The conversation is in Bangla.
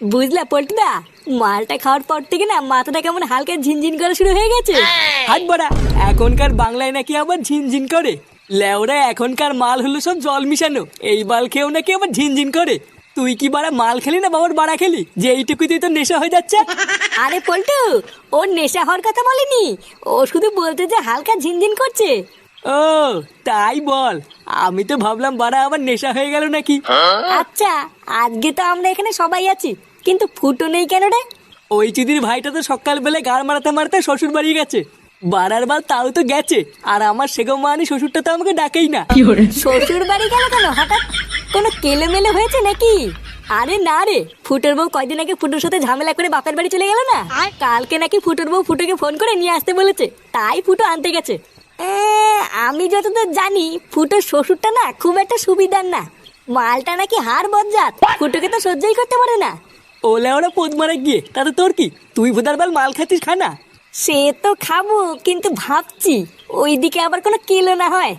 বুঝলা পল্টুদা, মালটা খাওয়ার পর থেকে না মাথাটা কেমন হালকা ঝিনঝিন করা শুরু হয়ে গেছে। হাট বাড়া, এখনকার বাংলায় নাকি আবার ঝিনঝিন করে? লেওরা এখনকার মাল হলো সব জল মিশানো, এই মাল খেয়েও নাকি আবার ঝিনঝিন করে। তুই কি বাড়া মাল খেলি না বাবার বাড়া খেলি যে এইটুকুতেই তো নেশা হয়ে যাচ্ছে? আরে পল্টু, ওর নেশা হওয়ার কথা বলেনি, ও শুধু বলতে যে হালকা ঝিনঝিন করছে। ও তাই বল, আমি তো ভাবলাম বাড়া আবার নেশা হয়ে গেল নাকি। আচ্ছা, আজকে তো আমরা এখানে সবাই আছি, কিন্তু ফুটো নেই কেন রে? ওই চিদির ভাইটা তো সকালবেলায় গাড় মারাতে মারাতে শ্বশুর বাড়ি গেছে। বাড়ার বাল তাও তো গেছে, আর আমার সেগো মানি শ্বশুরটা তো আমাকে ডাকেই না। শ্বশুর বাড়ি গেল কেন হঠাৎ? কোনো কেলেমেলে হয়েছে নাকি? আরে না রে, ফুটোর বউ কয়দিন আগে ফুটোর সাথে ঝামেলা করে বাপের বাড়ি চলে গেল না। কালকে নাকি ফুটোর বউ ফুটোকে ফোন করে নিয়ে আসতে বলেছে, তাই ফুটো আনতে গেছে। আমি যতদূর জানি ফুটোর শ্বশুরটা না খুব একটা সুবিধার না, মালটা নাকি হাড় বজ্জাত, ফুটোকে তো সহ্যই করতে পারে না। ওলে ওরা পোদ মারা গিয়ে তাতে তোর কি? তুই ভোদার বাল মাল খাচ্ছিস, খানা। সে তো খাবো, কিন্তু ভাবছি ওইদিকে আবার কোনো কেলো না হয়।